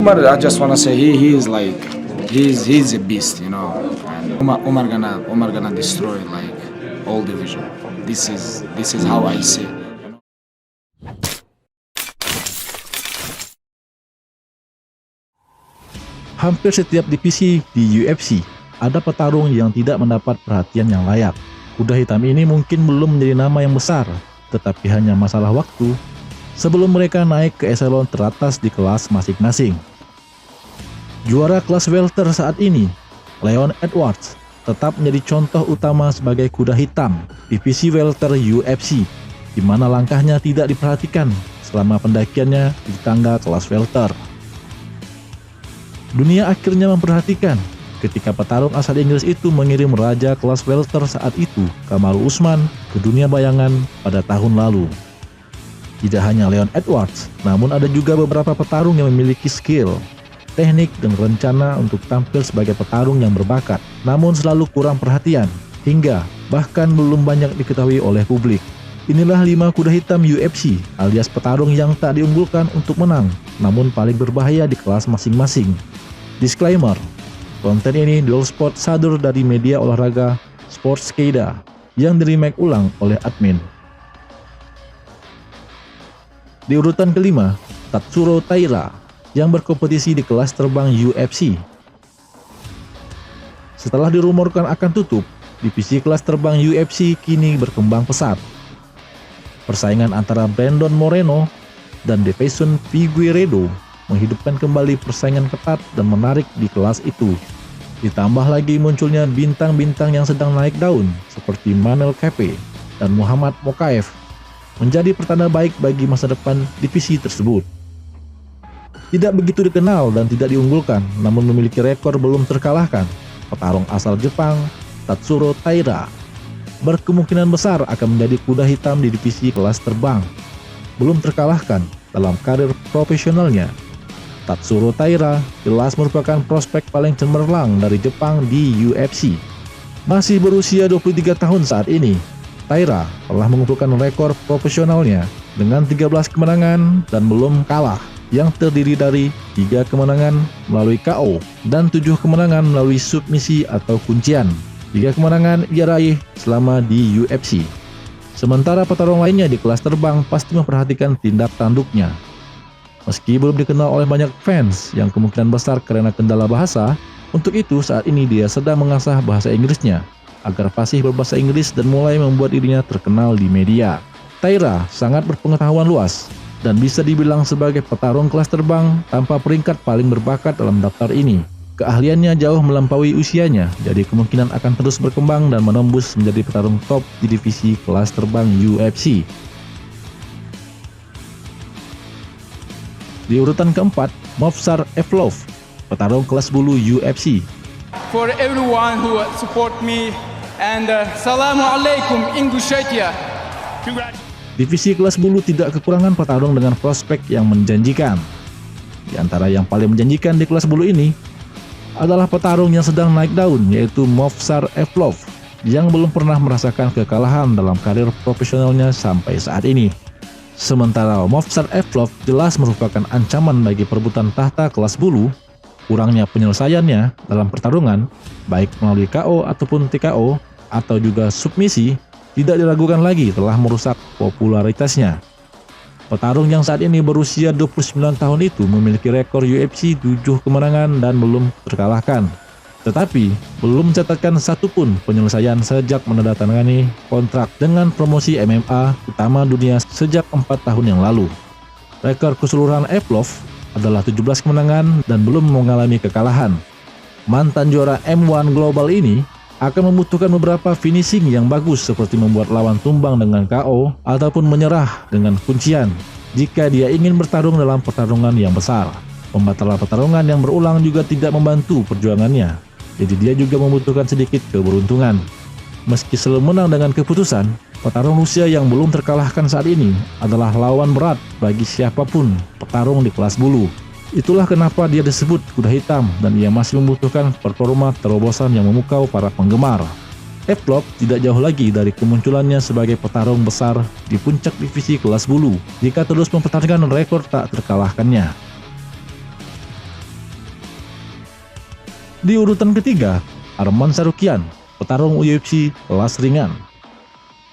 Umar, I just wanna say he is like he's a beast, you know. And Umar gonna destroy like all division. This is how I see it. Hampir setiap divisi di UFC ada petarung yang tidak mendapat perhatian yang layak. Kuda hitam ini mungkin belum menjadi nama yang besar, tetapi hanya masalah waktu sebelum mereka naik ke eselon teratas di kelas masing-masing. Juara kelas welter saat ini, Leon Edwards, tetap menjadi contoh utama sebagai kuda hitam divisi welter UFC, di mana langkahnya tidak diperhatikan selama pendakiannya di tangga kelas welter. Dunia akhirnya memperhatikan ketika petarung asal Inggris itu mengirim raja kelas welter saat itu, Kamaru Usman, ke dunia bayangan pada tahun lalu. Tidak hanya Leon Edwards, namun ada juga beberapa petarung yang memiliki skill, teknik, dan rencana untuk tampil sebagai petarung yang berbakat, namun selalu kurang perhatian, hingga bahkan belum banyak diketahui oleh publik. Inilah 5 kuda hitam UFC alias petarung yang tak diunggulkan untuk menang, namun paling berbahaya di kelas masing-masing. Disclaimer, konten ini dual sport sadur dari media olahraga Sportskeeda yang di-remake ulang oleh admin. Di urutan kelima, Tatsuro Taira yang berkompetisi di kelas terbang UFC. Setelah dirumorkan akan tutup, divisi kelas terbang UFC kini berkembang pesat. Persaingan antara Brandon Moreno dan Davison Figueiredo menghidupkan kembali persaingan ketat dan menarik di kelas itu. Ditambah lagi munculnya bintang-bintang yang sedang naik daun seperti Manel Kape dan Muhammad Mokaev, menjadi pertanda baik bagi masa depan divisi tersebut. Tidak begitu dikenal dan tidak diunggulkan, namun memiliki rekor belum terkalahkan, petarung asal Jepang, Tatsuro Taira, berkemungkinan besar akan menjadi kuda hitam di divisi kelas terbang. Belum terkalahkan dalam karir profesionalnya, Tatsuro Taira jelas merupakan prospek paling cemerlang dari Jepang di UFC. Masih berusia 23 tahun saat ini, Taira telah mengumpulkan rekor profesionalnya dengan 13 kemenangan dan belum kalah, yang terdiri dari 3 kemenangan melalui KO dan 7 kemenangan melalui submisi atau kuncian. 3 kemenangan ia raih selama di UFC. Sementara petarung lainnya di kelas terbang pasti memperhatikan tindak tanduknya. Meski belum dikenal oleh banyak fans yang kemungkinan besar karena kendala bahasa, untuk itu saat ini dia sedang mengasah bahasa Inggrisnya agar fasih berbahasa Inggris dan mulai membuat dirinya terkenal di media. Taira sangat berpengetahuan luas dan bisa dibilang sebagai petarung kelas terbang tanpa peringkat paling berbakat dalam daftar ini. Keahliannya jauh melampaui usianya, jadi kemungkinan akan terus berkembang dan menembus menjadi petarung top di divisi kelas terbang UFC. Di urutan keempat, Movsar Evlov, petarung kelas bulu UFC. For everyone who support me and Assalamualaikum Ingushetia. Divisi kelas bulu tidak kekurangan petarung dengan prospek yang menjanjikan. Di antara yang paling menjanjikan di kelas bulu ini adalah petarung yang sedang naik daun, yaitu Movsar Evlov, yang belum pernah merasakan kekalahan dalam karir profesionalnya sampai saat ini. Sementara Movsar Evlov jelas merupakan ancaman bagi perebutan tahta kelas bulu. Kurangnya penyelesaiannya dalam pertarungan, baik melalui KO ataupun TKO atau juga submisi, tidak diragukan lagi telah merusak popularitasnya. Petarung yang saat ini berusia 29 tahun itu memiliki rekor UFC 7 kemenangan dan belum terkalahkan. Tetapi belum mencatatkan satupun penyelesaian sejak menandatangani kontrak dengan promosi MMA utama dunia sejak 4 tahun yang lalu. Rekor keseluruhan Evlov adalah 17 kemenangan dan belum mengalami kekalahan. Mantan juara M1 Global ini akan membutuhkan beberapa finishing yang bagus seperti membuat lawan tumbang dengan KO ataupun menyerah dengan kuncian jika dia ingin bertarung dalam pertarungan yang besar. Pembatalan pertarungan yang berulang juga tidak membantu perjuangannya, jadi dia juga membutuhkan sedikit keberuntungan. Meski selalu menang dengan keputusan, petarung Rusia yang belum terkalahkan saat ini adalah lawan berat bagi siapapun petarung di kelas bulu. Itulah kenapa dia disebut kuda hitam dan ia masih membutuhkan performa terobosan yang memukau para penggemar. F-Club tidak jauh lagi dari kemunculannya sebagai petarung besar di puncak divisi kelas bulu jika terus mempertahankan rekor tak terkalahkannya. Di urutan ketiga, Arman Tsarukyan, petarung UFC kelas ringan.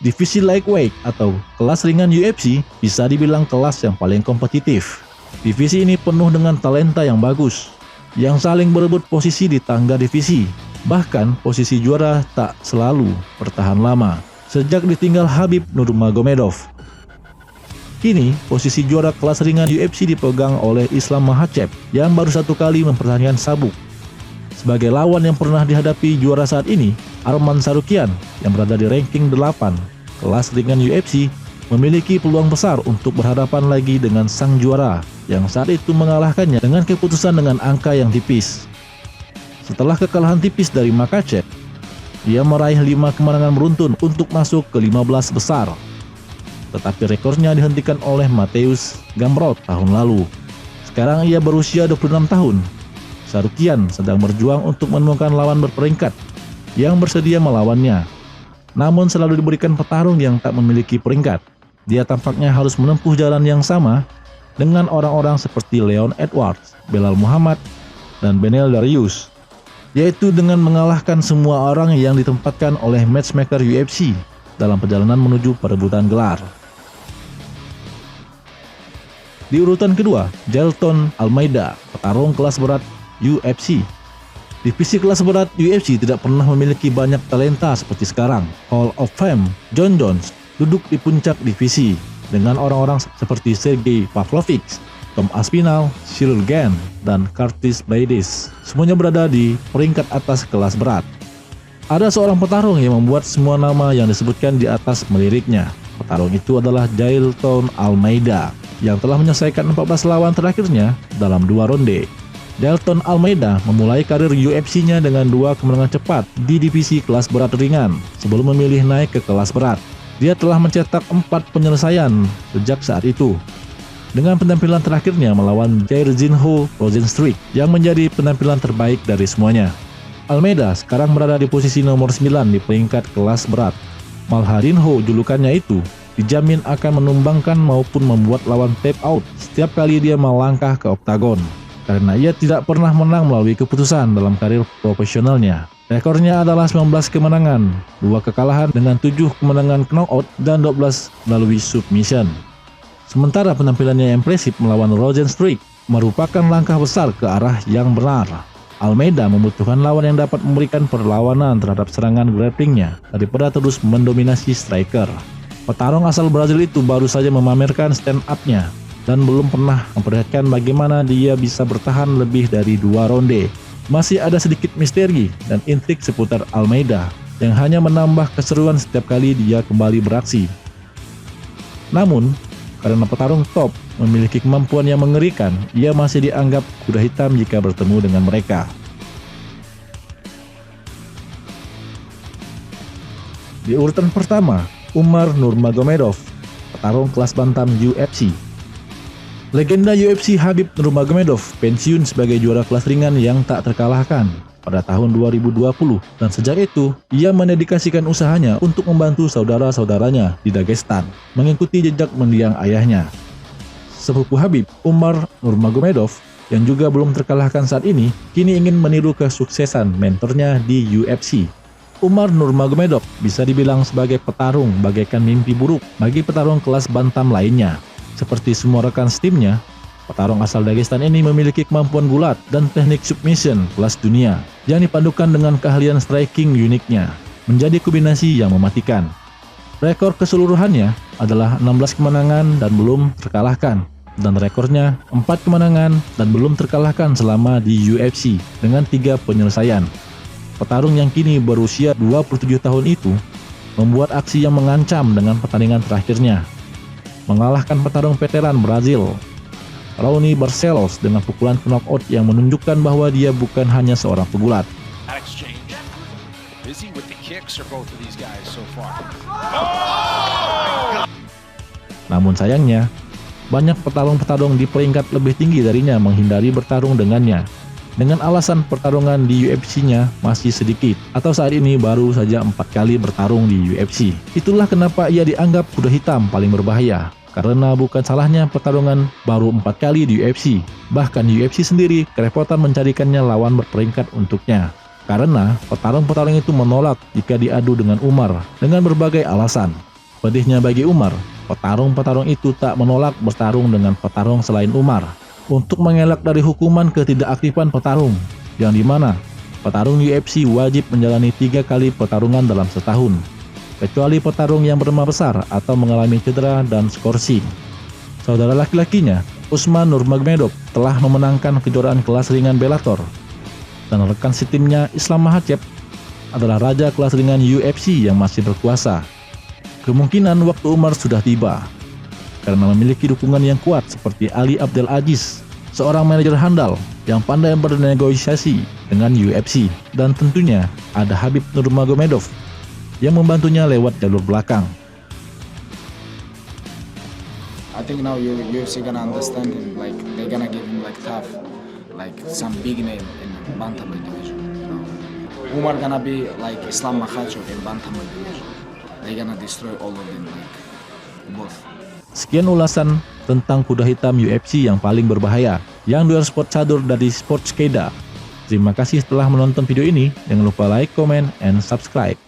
Divisi lightweight atau kelas ringan UFC bisa dibilang kelas yang paling kompetitif. Divisi ini penuh dengan talenta yang bagus, yang saling berebut posisi di tangga divisi. Bahkan posisi juara tak selalu bertahan lama, sejak ditinggal Khabib Nurmagomedov. Kini posisi juara kelas ringan UFC dipegang oleh Islam Makhachev yang baru 1 kali mempertahankan sabuk. Sebagai lawan yang pernah dihadapi juara saat ini, Arman Tsarukyan yang berada di ranking 8 kelas ringan UFC memiliki peluang besar untuk berhadapan lagi dengan sang juara yang saat itu mengalahkannya dengan keputusan dengan angka yang tipis. Setelah kekalahan tipis dari Makhachev, dia meraih 5 kemenangan beruntun untuk masuk ke 15 besar. Tetapi rekornya dihentikan oleh Mateusz Gamrot tahun lalu. Sekarang ia berusia 26 tahun. Tsarukyan sedang berjuang untuk menemukan lawan berperingkat yang bersedia melawannya. Namun selalu diberikan petarung yang tak memiliki peringkat. Dia tampaknya harus menempuh jalan yang sama dengan orang-orang seperti Leon Edwards, Belal Muhammad, dan Beneil Dariush, yaitu dengan mengalahkan semua orang yang ditempatkan oleh matchmaker UFC dalam perjalanan menuju perebutan gelar. Di urutan kedua, Jailton Almeida, petarung kelas berat UFC. Divisi kelas berat UFC tidak pernah memiliki banyak talenta seperti sekarang. Hall of Fame Jon Jones duduk di puncak divisi dengan orang-orang seperti Sergey Pavlovich, Tom Aspinall, Cyril Gane, dan Curtis Blaydes. Semuanya berada di peringkat atas kelas berat. Ada seorang petarung yang membuat semua nama yang disebutkan di atas meliriknya. Petarung itu adalah Jailton Almeida yang telah menyelesaikan 14 lawan terakhirnya dalam 2 ronde. Jailton Almeida memulai karir UFC-nya dengan 2 kemenangan cepat di divisi kelas berat ringan sebelum memilih naik ke kelas berat. Dia telah mencetak 4 penyelesaian sejak saat itu, dengan penampilan terakhirnya melawan Jairzinho Rozenstruik yang menjadi penampilan terbaik dari semuanya. Almeida sekarang berada di posisi nomor 9 di peringkat kelas berat. Malharinho, julukannya itu, dijamin akan menumbangkan maupun membuat lawan tap out setiap kali dia melangkah ke oktagon, karena ia tidak pernah menang melalui keputusan dalam karir profesionalnya. Rekornya adalah 19 kemenangan, 2 kekalahan dengan 7 kemenangan knockout dan 12 melalui submission. Sementara penampilannya yang impresif melawan Rozenstruik merupakan langkah besar ke arah yang benar. Almeida membutuhkan lawan yang dapat memberikan perlawanan terhadap serangan grapplingnya daripada terus mendominasi striker. Petarung asal Brazil itu baru saja memamerkan stand up-nya dan belum pernah memperlihatkan bagaimana dia bisa bertahan lebih dari 2 ronde. Masih ada sedikit misteri dan intrik seputar Almeida yang hanya menambah keseruan setiap kali dia kembali beraksi. Namun, karena petarung top memiliki kemampuan yang mengerikan, ia masih dianggap kuda hitam jika bertemu dengan mereka. Di urutan pertama, Umar Nurmagomedov, petarung kelas bantam UFC. Legenda UFC Khabib Nurmagomedov pensiun sebagai juara kelas ringan yang tak terkalahkan pada tahun 2020, dan sejak itu ia mendedikasikan usahanya untuk membantu saudara-saudaranya di Dagestan mengikuti jejak mendiang ayahnya. Sepupu Khabib, Umar Nurmagomedov, yang juga belum terkalahkan saat ini, kini ingin meniru kesuksesan mentornya di UFC. Umar Nurmagomedov bisa dibilang sebagai petarung bagaikan mimpi buruk bagi petarung kelas bantam lainnya. Seperti semua rekan setimnya, petarung asal Dagestan ini memiliki kemampuan gulat dan teknik submission kelas dunia yang dipadukan dengan keahlian striking uniknya, menjadi kombinasi yang mematikan. Rekor keseluruhannya adalah 16 kemenangan dan belum terkalahkan, dan rekornya 4 kemenangan dan belum terkalahkan selama di UFC dengan 3 penyelesaian. Petarung yang kini berusia 27 tahun itu membuat aksi yang mengancam dengan pertandingan terakhirnya, mengalahkan petarung veteran Brazil, Raoni Barcelos, dengan pukulan knockout yang menunjukkan bahwa dia bukan hanya seorang pegulat. Namun sayangnya, banyak petarung-petarung di peringkat lebih tinggi darinya menghindari bertarung dengannya. dengan alasan pertarungan di UFC-nya masih sedikit atau saat ini baru saja 4 kali bertarung di UFC. Itulah kenapa ia dianggap kuda hitam paling berbahaya, karena bukan salahnya pertarungan baru 4 kali di UFC. Bahkan UFC sendiri kerepotan mencarikannya lawan berperingkat untuknya, karena petarung-petarung itu menolak jika diadu dengan Umar dengan berbagai alasan. Pedihnya bagi Umar, petarung-petarung itu tak menolak bertarung dengan petarung selain Umar untuk mengelak dari hukuman ketidakaktifan petarung, yang dimana petarung UFC wajib menjalani 3 kali pertarungan dalam setahun, kecuali petarung yang bernama besar atau mengalami cedera dan skorsing. Saudara laki-lakinya, Usman Nurmagomedov, telah memenangkan kejuaraan kelas ringan Bellator, dan rekan setimnya Islam Makhachev adalah raja kelas ringan UFC yang masih berkuasa. Kemungkinan waktu Umar sudah tiba, karena memiliki dukungan yang kuat seperti Ali Abdel Aziz, seorang manajer handal yang pandai bernegosiasi dengan UFC, dan tentunya ada Khabib Nurmagomedov yang membantunya lewat jalur belakang. I think now UFC gonna understand him, like they're gonna give him like tough, like some big name in bantamweight division. You know, Umar gonna be like Islam Makhachev in bantamweight division. They're gonna destroy all of them, like both. Sekian ulasan tentang kuda hitam UFC yang paling berbahaya yang Duel Sport Catur dari Sportskeda. Terima kasih telah menonton video ini. Jangan lupa like, comment, and subscribe.